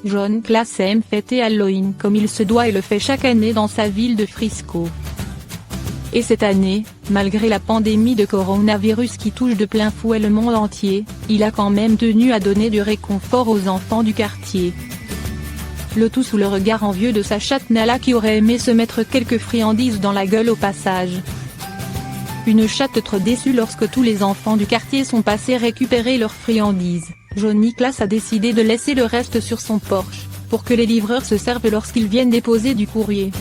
John Class aime fêter Halloween comme il se doit et le fait chaque année dans sa ville de Frisco. Et cette année, malgré la pandémie de coronavirus qui touche de plein fouet le monde entier, il a quand même tenu à donner du réconfort aux enfants du quartier. Le tout sous le regard envieux de sa chatte Nala qui aurait aimé se mettre quelques friandises dans la gueule au passage. Une chatte trop déçue lorsque tous les enfants du quartier sont passés récupérer leurs friandises. Johnny Class a décidé de laisser le reste sur son porche, pour que les livreurs se servent lorsqu'ils viennent déposer du courrier.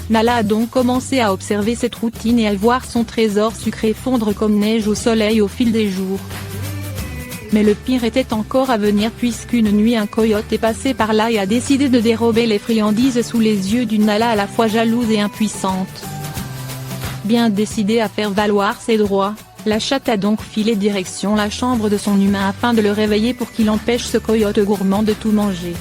Nala a donc commencé à observer cette routine et à voir son trésor sucré fondre comme neige au soleil au fil des jours. Mais le pire était encore à venir puisqu'une nuit un coyote est passé par là et a décidé de dérober les friandises sous les yeux d'une Nala à la fois jalouse et impuissante. Bien décidée à faire valoir ses droits, la chatte a donc filé direction la chambre de son humain afin de le réveiller pour qu'il empêche ce coyote gourmand de tout manger.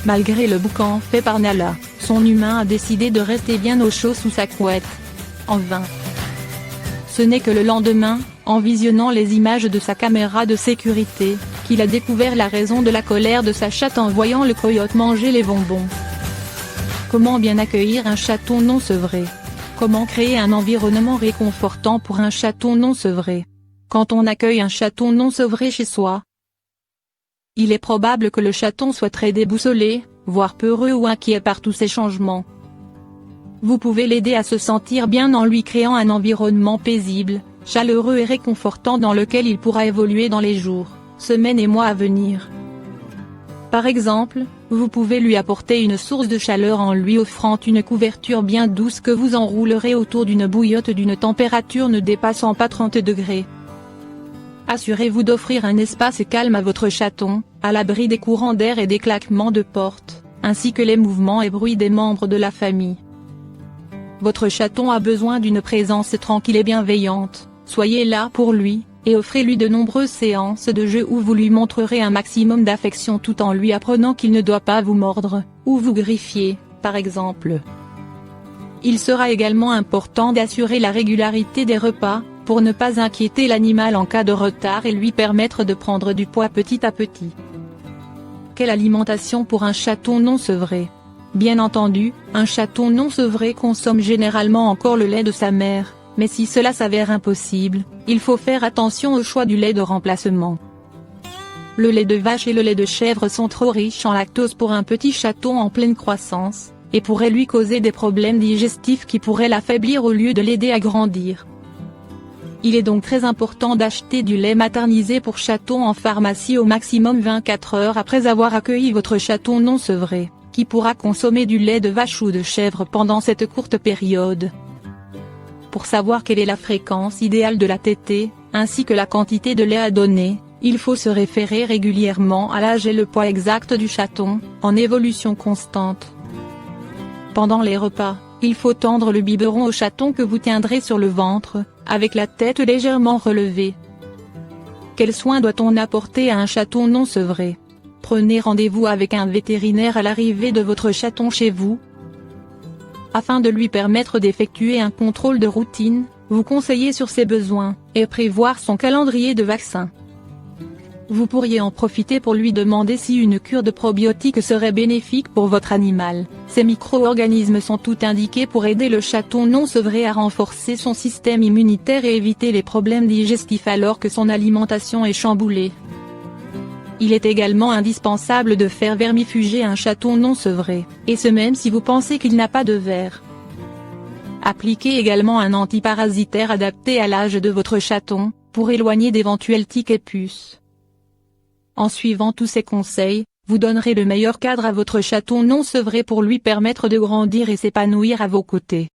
Malgré le boucan fait par Nala, son humain a décidé de rester bien au chaud sous sa couette. En vain. Ce n'est que le lendemain, en visionnant les images de sa caméra de sécurité, qu'il a découvert la raison de la colère de sa chatte en voyant le coyote manger les bonbons. Comment bien accueillir un chaton non sevré? Comment créer un environnement réconfortant pour un chaton non sevré? Quand on accueille un chaton non sevré chez soi, il est probable que le chaton soit très déboussolé, voire peureux ou inquiet par tous ces changements. Vous pouvez l'aider à se sentir bien en lui créant un environnement paisible, chaleureux et réconfortant dans lequel il pourra évoluer dans les jours, semaines et mois à venir. Par exemple, vous pouvez lui apporter une source de chaleur en lui offrant une couverture bien douce que vous enroulerez autour d'une bouillotte d'une température ne dépassant pas 30 degrés. Assurez-vous d'offrir un espace calme à votre chaton, à l'abri des courants d'air et des claquements de porte, ainsi que les mouvements et bruits des membres de la famille. Votre chaton a besoin d'une présence tranquille et bienveillante, soyez là pour lui, et offrez-lui de nombreuses séances de jeu où vous lui montrerez un maximum d'affection tout en lui apprenant qu'il ne doit pas vous mordre, ou vous griffier, par exemple. Il sera également important d'assurer la régularité des repas, pour ne pas inquiéter l'animal en cas de retard et lui permettre de prendre du poids petit à petit. Quelle alimentation pour un chaton non sevré? Bien entendu, un chaton non sevré consomme généralement encore le lait de sa mère. Mais si cela s'avère impossible, il faut faire attention au choix du lait de remplacement. Le lait de vache et le lait de chèvre sont trop riches en lactose pour un petit chaton en pleine croissance, et pourraient lui causer des problèmes digestifs qui pourraient l'affaiblir au lieu de l'aider à grandir. Il est donc très important d'acheter du lait maternisé pour chaton en pharmacie au maximum 24 heures après avoir accueilli votre chaton non sevré, qui pourra consommer du lait de vache ou de chèvre pendant cette courte période. Pour savoir quelle est la fréquence idéale de la tétée, ainsi que la quantité de lait à donner, il faut se référer régulièrement à l'âge et le poids exact du chaton, en évolution constante. Pendant les repas, il faut tendre le biberon au chaton que vous tiendrez sur le ventre, avec la tête légèrement relevée. Quels soins doit-on apporter à un chaton non sevré? Prenez rendez-vous avec un vétérinaire à l'arrivée de votre chaton chez vous. Afin de lui permettre d'effectuer un contrôle de routine, vous conseillez sur ses besoins, et prévoir son calendrier de vaccins. Vous pourriez en profiter pour lui demander si une cure de probiotiques serait bénéfique pour votre animal. Ces micro-organismes sont tout indiqués pour aider le chaton non sevré à renforcer son système immunitaire et éviter les problèmes digestifs alors que son alimentation est chamboulée. Il est également indispensable de faire vermifuger un chaton non sevré, et ce même si vous pensez qu'il n'a pas de ver. Appliquez également un antiparasitaire adapté à l'âge de votre chaton, pour éloigner d'éventuels tiques et puces. En suivant tous ces conseils, vous donnerez le meilleur cadre à votre chaton non sevré pour lui permettre de grandir et s'épanouir à vos côtés.